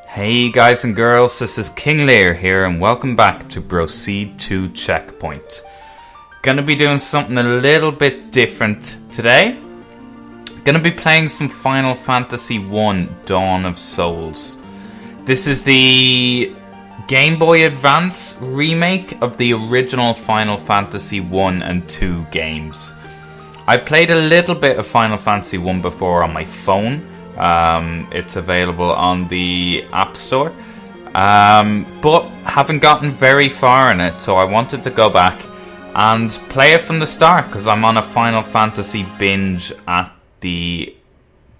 Hey guys and girls, this is King Lir here and welcome back to Proceed to Checkpoint. Gonna be doing something a little bit different today. Gonna be playing some Final Fantasy 1 Dawn of Souls. This is the Game Boy Advance remake of the original Final Fantasy 1 and 2 games. I played a little bit of Final Fantasy 1 before on my phone. It's available on the App Store, but haven't gotten very far in it, so I wanted to go back and play it from the start because I'm on a Final Fantasy binge at the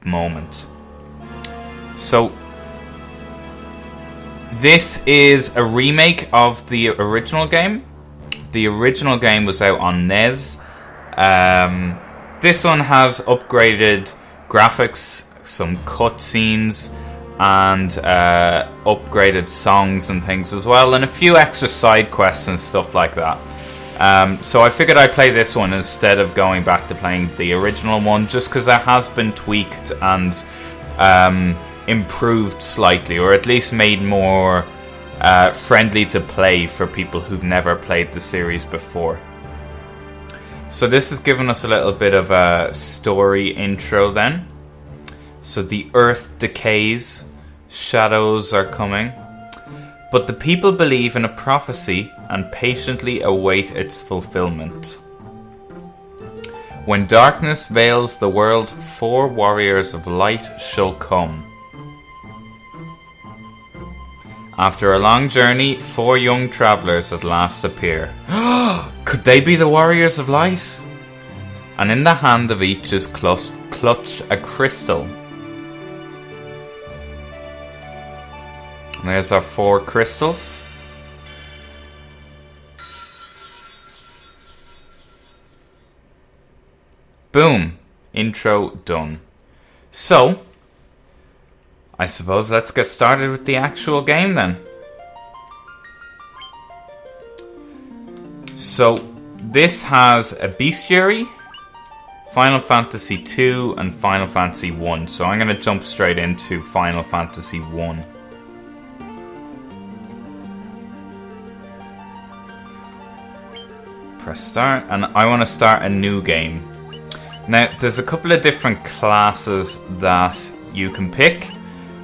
moment. So this is a remake of the original game. The original game was out on NES. This one has upgraded graphics, some cutscenes, and upgraded songs and things as well, and a few extra side quests and stuff like that. So I figured I'd play this one instead of going back to playing the original one, just because it has been tweaked and improved slightly, or at least made more friendly to play for people who've never played the series before. So this has given us a little bit of a story intro then. So the earth decays, shadows are coming, but the people believe in a prophecy and patiently await its fulfillment. When darkness veils the world, 4 warriors of light shall come. After a long journey, 4 young travelers at last appear. Could they be the warriors of light? And in the hand of each is clutched a crystal. And there's our 4 crystals. Boom. Intro done. So, I suppose let's get started with the actual game then. So, this has a bestiary, Final Fantasy 2 and Final Fantasy 1. So I'm going to jump straight into Final Fantasy 1. Press start, and I want to start a new game. Now, there's a couple of different classes that you can pick,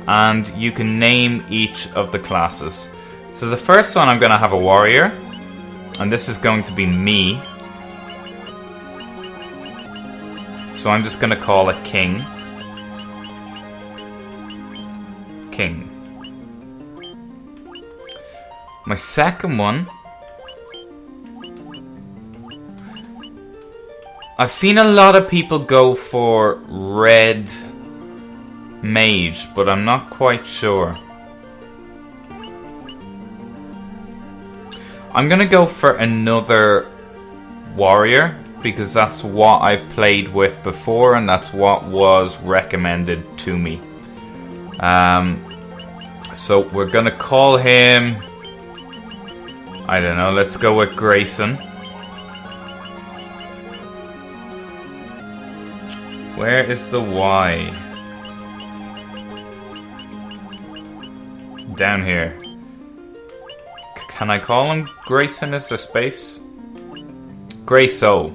and you can name each of the classes. So the first one, I'm going to have a warrior, and this is going to be me. So I'm just going to call it King. King. My second one, I've seen a lot of people go for red mage, but I'm not quite sure. I'm gonna go for another warrior because that's what I've played with before and that's what was recommended to me. So we're gonna call him, I don't know, let's go with Grayson. Where is the Y? Down here. Can I call him Grayson? Is there space? Grayso.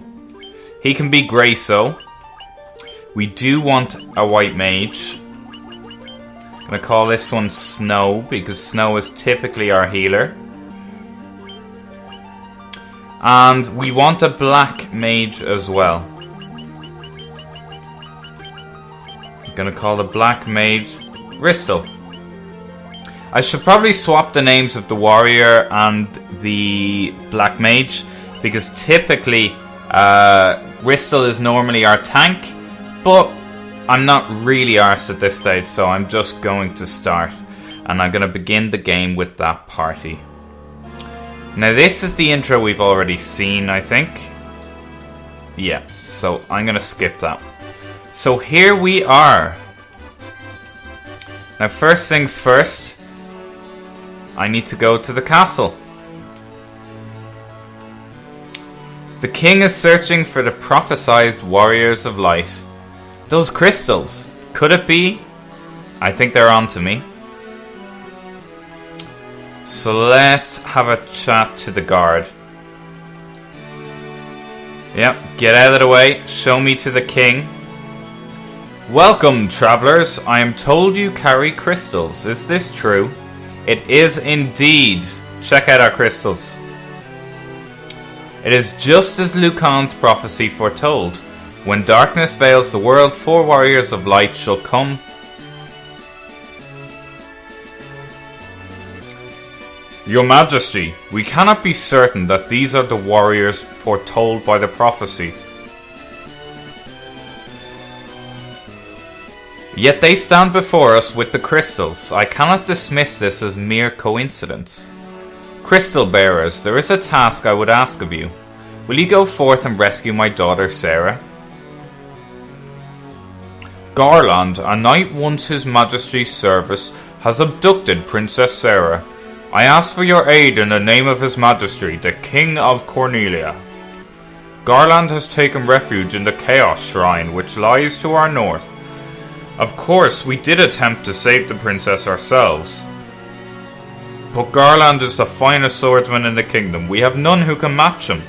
He can be Grayso. We do want a white mage. I'm gonna call this one Snow because Snow is typically our healer. And we want a black mage as well. Gonna call the black mage Ristal. I should probably swap the names of the warrior and the black mage because typically Ristal is normally our tank, but I'm not really arsed at this stage, so I'm just going to start and I'm gonna begin the game with that party. Now this is the intro we've already seen, I think. Yeah, so I'm gonna skip that. So here we are. Now first things first, I need to go to the castle. The king is searching for the prophesized warriors of light. Those crystals, could it be? I think they're on to me. So let's have a chat to the guard. Yep, get out of the way. Show me to the king. Welcome, travelers. I am told you carry crystals. Is this true? It is indeed. Check out our crystals. It is just as Lucan's prophecy foretold. When darkness veils the world, 4 warriors of light shall come. Your Majesty, we cannot be certain that these are the warriors foretold by the prophecy. Yet they stand before us with the crystals. I cannot dismiss this as mere coincidence. Crystal bearers, there is a task I would ask of you. Will you go forth and rescue my daughter Sarah? Garland, a knight once His Majesty's service, has abducted Princess Sarah. I ask for your aid in the name of His Majesty, the King of Cornelia. Garland has taken refuge in the Chaos Shrine, which lies to our north. Of course, we did attempt to save the princess ourselves. But Garland is the finest swordsman in the kingdom. We have none who can match him.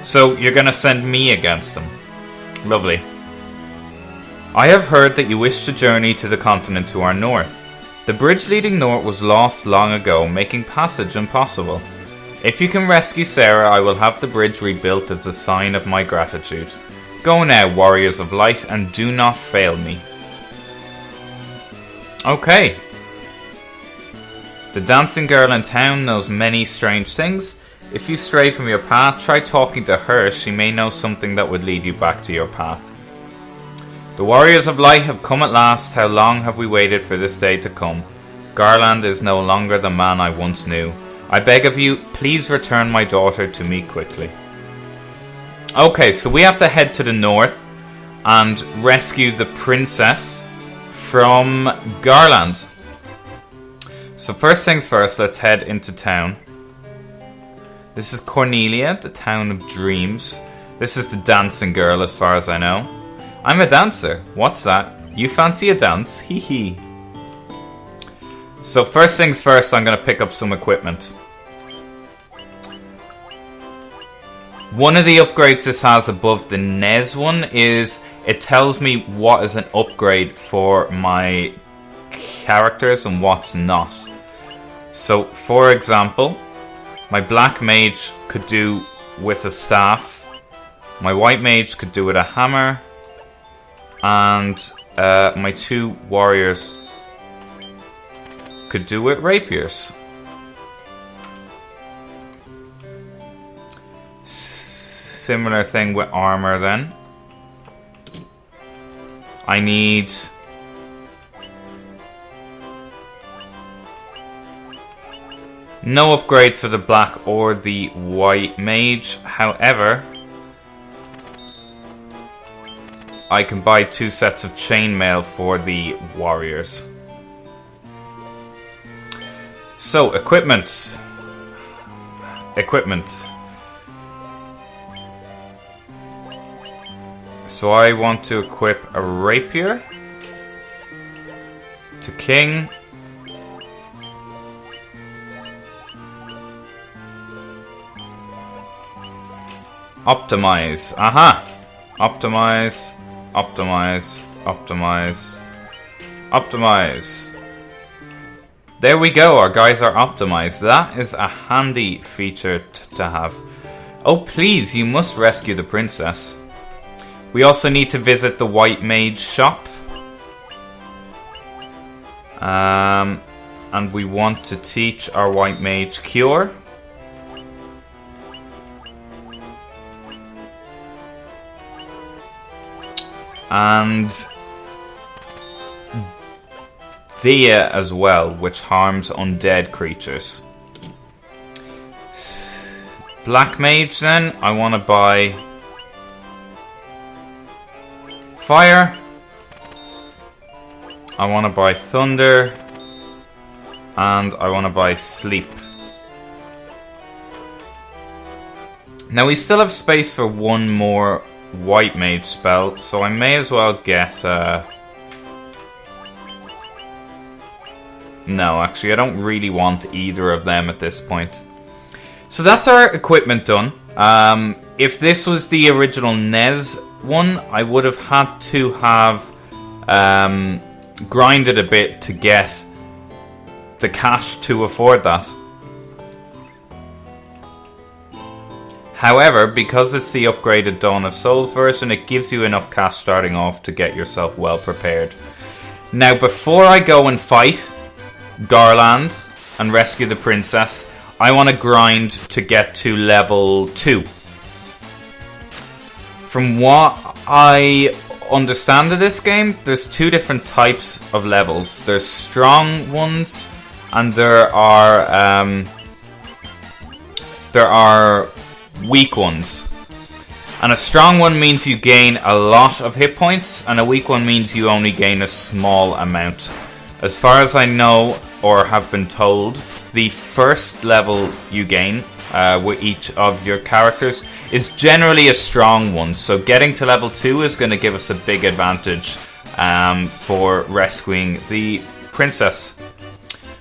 So you're going to send me against him. Lovely. I have heard that you wish to journey to the continent to our north. The bridge leading north was lost long ago, making passage impossible. If you can rescue Sarah, I will have the bridge rebuilt as a sign of my gratitude. Go now, warriors of light, and do not fail me. Okay. The dancing girl in town knows many strange things. If you stray from your path, try talking to her. She may know something that would lead you back to your path. The warriors of light have come at last. How long have we waited for this day to come? Garland is no longer the man I once knew. I beg of you, please return my daughter to me quickly. Okay, so we have to head to the north and rescue the princess from Garland. So first things first, let's head into town. This is Cornelia, the town of dreams. This is the dancing girl as far as I know. I'm a dancer. What's that? You fancy a dance? Hee hee. So first things first, I'm going to pick up some equipment. One of the upgrades this has above the NES one is it tells me what is an upgrade for my characters and what's not. So for example, my black mage could do with a staff. My white mage could do with a hammer. And my 2 warriors could do with rapiers. Similar thing with armor then. I need no upgrades for the black or the white mage. However, I can buy 2 sets of chainmail for the warriors. So, equipment. So I want to equip a rapier to King. Optimize. Aha! Optimize. There we go, our guys are optimized. That is a handy feature to have. Oh please, you must rescue the princess. We also need to visit the white mage shop. And we want to teach our white mage cure. And Thea as well, which harms undead creatures. Black mage then, I want to buy fire. I want to buy thunder. And I want to buy sleep. Now we still have space for one more white mage spell, so I may as well get No, actually, I don't really want either of them at this point. So that's our equipment done. If this was the original NES one, I would have had to have grinded a bit to get the cash to afford that. However, because it's the upgraded Dawn of Souls version, it gives you enough cash starting off to get yourself well prepared. Now, before I go and fight Garland and rescue the princess, I want to grind to get to level 2. From what I understand of this game, there's 2 different types of levels. There's strong ones, and there are weak ones. And a strong one means you gain a lot of hit points, and a weak one means you only gain a small amount. As far as I know, or have been told, the first level you gain with each of your characters is generally a strong one. So getting to level 2 is going to give us a big advantage for rescuing the princess.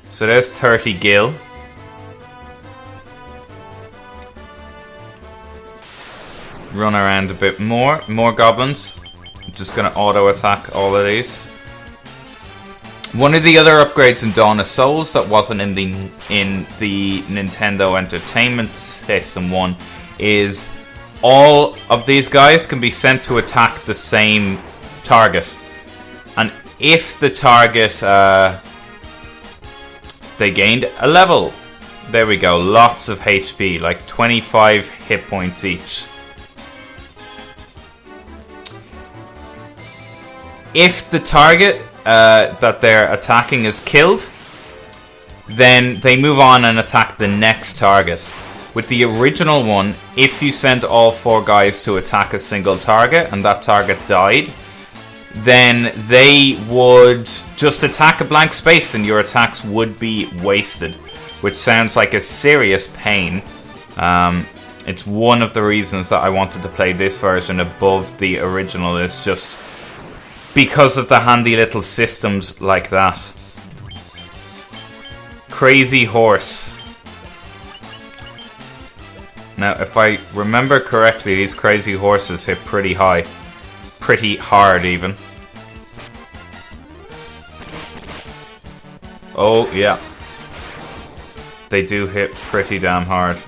So there's 30 gil. Run around a bit more. More goblins. I'm just going to auto attack all of these. One of the other upgrades in Dawn of Souls that wasn't in the Nintendo Entertainment System one is all of these guys can be sent to attack the same target. And if the target they gained a level. There we go. Lots of HP, like 25 hit points each. If the target that they're attacking is killed, then they move on and attack the next target. With the original one, if you sent all 4 guys to attack a single target and that target died, then they would just attack a blank space and your attacks would be wasted, which sounds like a serious pain. It's one of the reasons that I wanted to play this version above the original, is just because of the handy little systems like that. Crazy Horse. Now, if I remember correctly, these Crazy Horses hit pretty high. Pretty hard, even. Oh, yeah. They do hit pretty damn hard.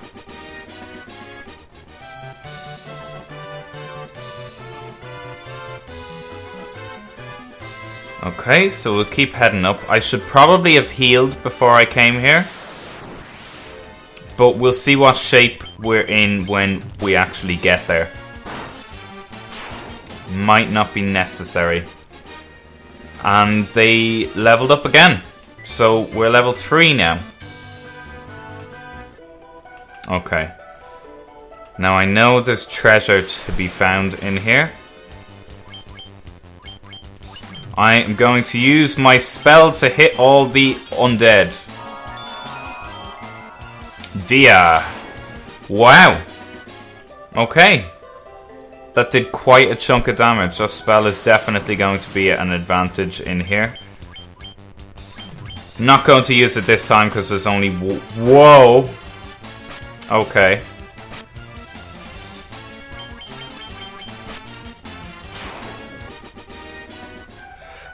Okay, so we'll keep heading up. I should probably have healed before I came here, but we'll see what shape we're in when we actually get there. Might not be necessary. And they leveled up again, so we're level 3 now. Okay. Now I know there's treasure to be found in here. I am going to use my spell to hit all the undead. Dia. Wow. Okay. That did quite a chunk of damage. That spell is definitely going to be an advantage in here. Not going to use it this time because there's only... Whoa. Okay.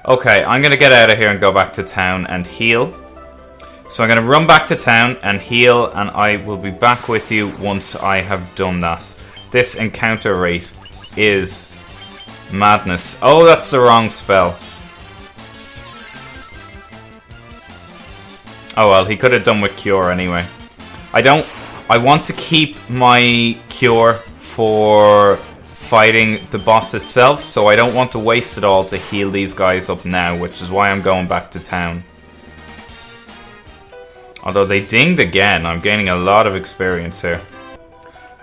Okay, I'm going to get out of here and go back to town and heal. So I'm going to run back to town and heal, and I will be back with you once I have done that. This encounter rate is madness. Oh, that's the wrong spell. Oh well, he could have done with cure anyway. I want to keep my cure for fighting the boss itself, so I don't want to waste it all to heal these guys up now, which is why I'm going back to town. Although they dinged again, I'm gaining a lot of experience here.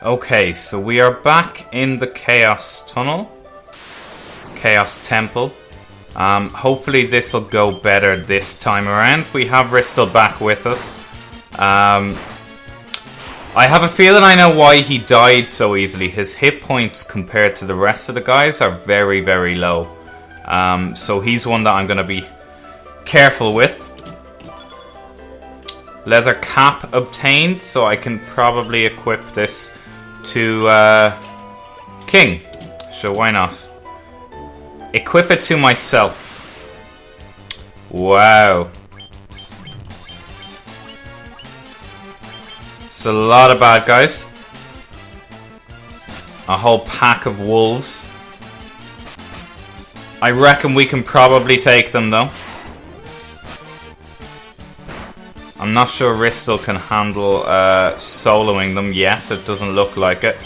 Okay, so we are back in the Chaos Tunnel. Chaos Temple. Hopefully this will go better this time around. We have Ristel back with us. I have a feeling I know why he died so easily. His hit points compared to the rest of the guys are very, very low. So he's one that I'm going to be careful with. Leather cap obtained, so I can probably equip this to King. So why not? Equip it to myself. Wow. It's a lot of bad guys. A whole pack of wolves. I reckon we can probably take them though. I'm not sure Ristal can handle soloing them yet. It doesn't look like it.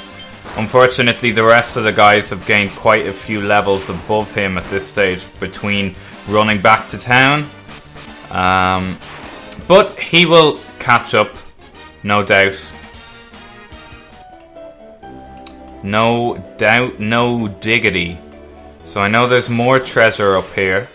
Unfortunately, the rest of the guys have gained quite a few levels above him at this stage between running back to town. But he will catch up, no doubt. No doubt, no diggity. So I know there's more treasure up here.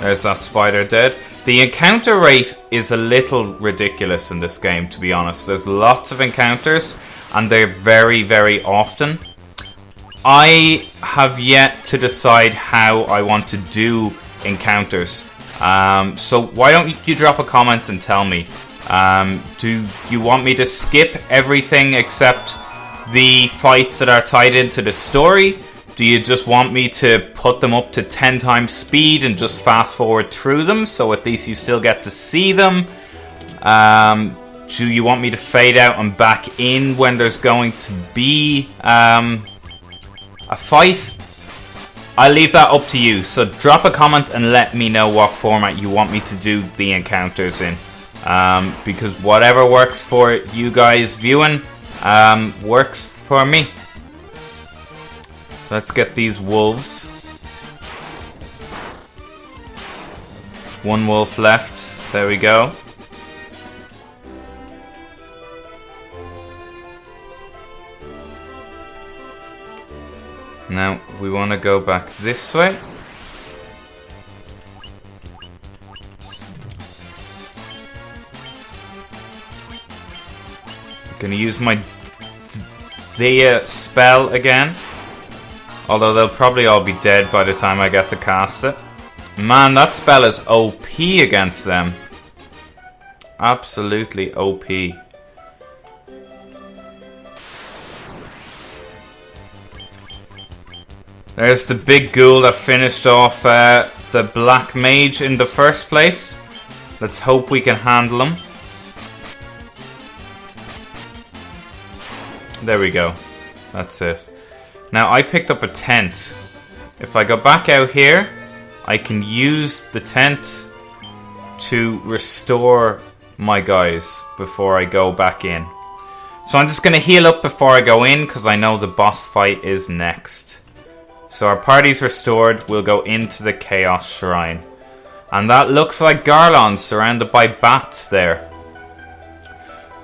There's that spider dead. The encounter rate is a little ridiculous in this game, to be honest. There's lots of encounters, and they're very, very often. I have yet to decide how I want to do encounters. So why don't you drop a comment and tell me. Do you want me to skip everything except the fights that are tied into the story? Do you just want me to put them up to 10 times speed and just fast forward through them so at least you still get to see them? Do you want me to fade out and back in when there's going to be a fight? I'll leave that up to you. So drop a comment and let me know what format you want me to do the encounters in. Because whatever works for you guys viewing works for me. Let's get these wolves. One wolf left. There we go. Now we want to go back this way. Gonna use my Thea spell again. Although they'll probably all be dead by the time I get to cast it. Man, that spell is OP against them. Absolutely OP. There's the big ghoul that finished off the black mage in the first place. Let's hope we can handle him. There we go. That's it. Now I picked up a tent. If I go back out here, I can use the tent to restore my guys before I go back in. So I'm just going to heal up before I go in because I know the boss fight is next. So our party's restored. We'll go into the Chaos Shrine. And that looks like Garland surrounded by bats there.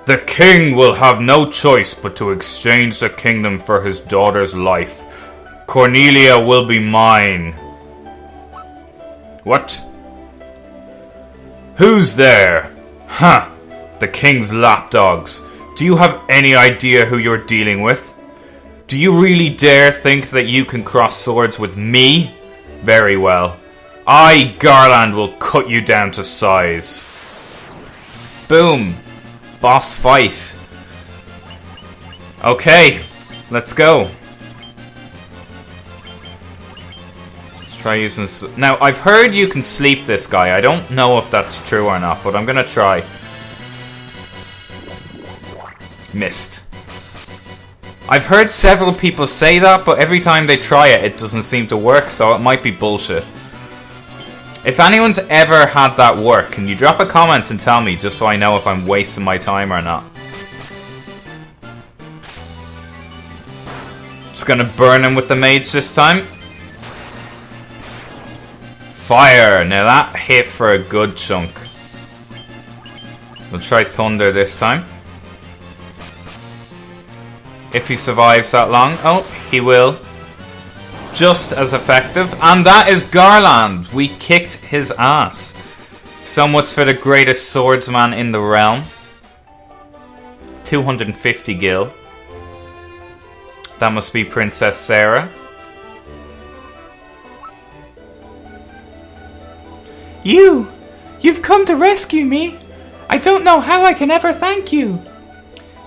The king will have no choice but to exchange the kingdom for his daughter's life. Cornelia will be mine. What? Who's there? Huh, the king's lapdogs. Do you have any idea who you're dealing with? Do you really dare think that you can cross swords with me? Very well. I, Garland, will cut you down to size. Boom. Boss fight. Okay, let's go. Let's try using... Now, I've heard you can sleep this guy. I don't know if that's true or not, but I'm gonna try. Missed. I've heard several people say that, but every time they try it, it doesn't seem to work, so it might be bullshit. If anyone's ever had that work, can you drop a comment and tell me, just so I know if I'm wasting my time or not? Just gonna burn him with the mage this time. Fire! Now that hit for a good chunk. We'll try thunder this time. If he survives that long. Oh, he will. Just as effective. And that is Garland. We kicked his ass. So much for the greatest swordsman in the realm. 250 gil. That must be Princess Sarah. You've come to rescue me. I don't know how I can ever thank you.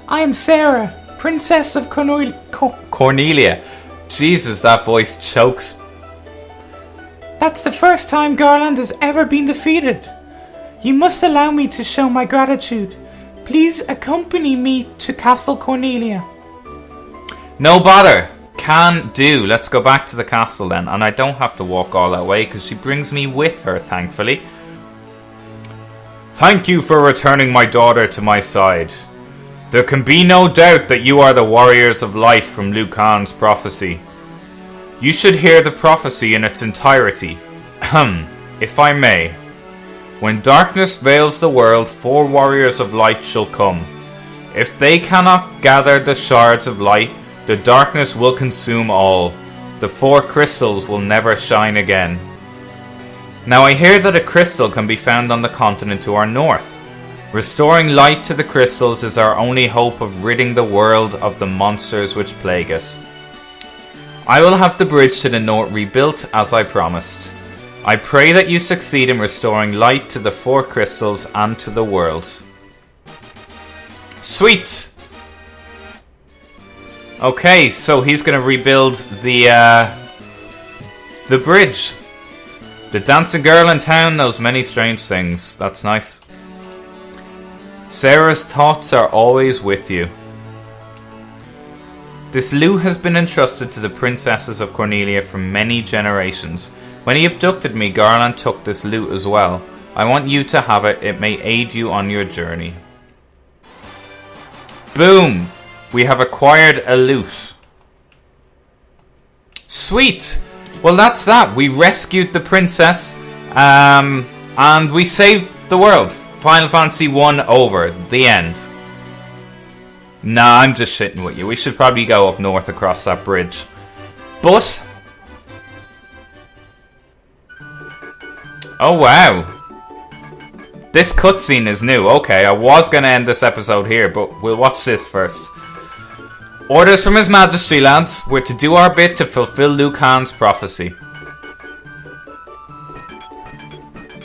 I am Sarah, Princess of Cornelia. Jesus, that voice chokes. That's the first time Garland has ever been defeated. You must allow me to show my gratitude. Please accompany me to Castle Cornelia. No bother. Can do. Let's go back to the castle then. And I don't have to walk all that way because she brings me with her, thankfully. Thank you for returning my daughter to my side. There can be no doubt that you are the warriors of light from Liu Kang's prophecy. You should hear the prophecy in its entirety. If I may. When darkness veils the world, 4 warriors of light shall come. If they cannot gather the shards of light, the darkness will consume all. The 4 crystals will never shine again. Now I hear that a crystal can be found on the continent to our north. Restoring light to the crystals is our only hope of ridding the world of the monsters which plague it. I will have the bridge to the north rebuilt as I promised. I pray that you succeed in restoring light to the 4 crystals and to the world. Sweet! Okay, so he's going to rebuild the bridge. The dancing girl in town knows many strange things. That's nice. Sarah's thoughts are always with you. This lute has been entrusted to the princesses of Cornelia for many generations. When he abducted me, Garland took this lute as well. I want you to have it. It may aid you on your journey. Boom! We have acquired a lute. Sweet! Well, that's that. We rescued the princess, and we saved the world. Final Fantasy 1 over. The end. Nah, I'm just shitting with you. We should probably go up north across that bridge. But... oh, wow. This cutscene is new. Okay, I was going to end this episode here, but we'll watch this first. Orders from His Majesty, lads. We're to do our bit to fulfill Liu Kang's prophecy.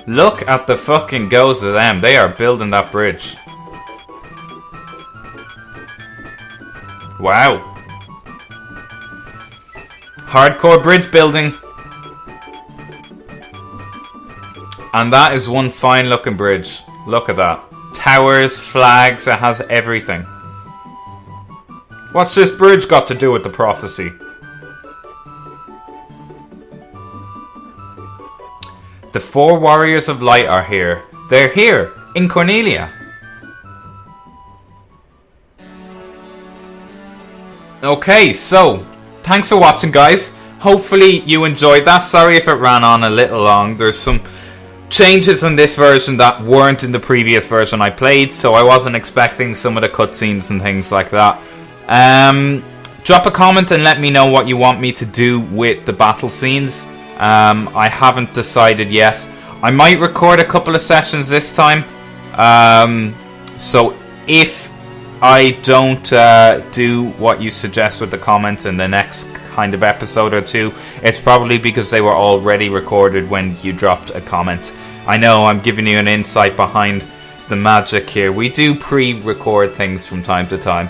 Look at the fucking goes of them. They are building that bridge. Wow. Hardcore bridge building. And that is one fine looking bridge. Look at that. Towers, flags, it has everything. What's this bridge got to do with the prophecy? The 4 warriors of light are here. They're here, in Cornelia. Okay, so, thanks for watching, guys. Hopefully you enjoyed that. Sorry if it ran on a little long. There's some changes in this version that weren't in the previous version I played, so I wasn't expecting some of the cutscenes and things like that. Drop a comment and let me know what you want me to do with the battle scenes. I haven't decided yet. I might record a couple of sessions this time. So if I don't do what you suggest with the comments in the next kind of episode or 2, it's probably because they were already recorded when you dropped a comment. I know I'm giving you an insight behind the magic here. We do pre-record things from time to time.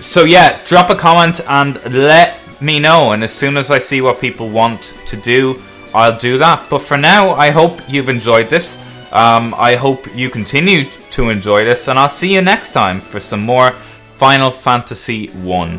So yeah, drop a comment and let me know, and as soon as I see what people want to do, I'll do that. But for now, I hope you've enjoyed this. I hope you continue to enjoy this, and I'll see you next time for some more Final Fantasy 1.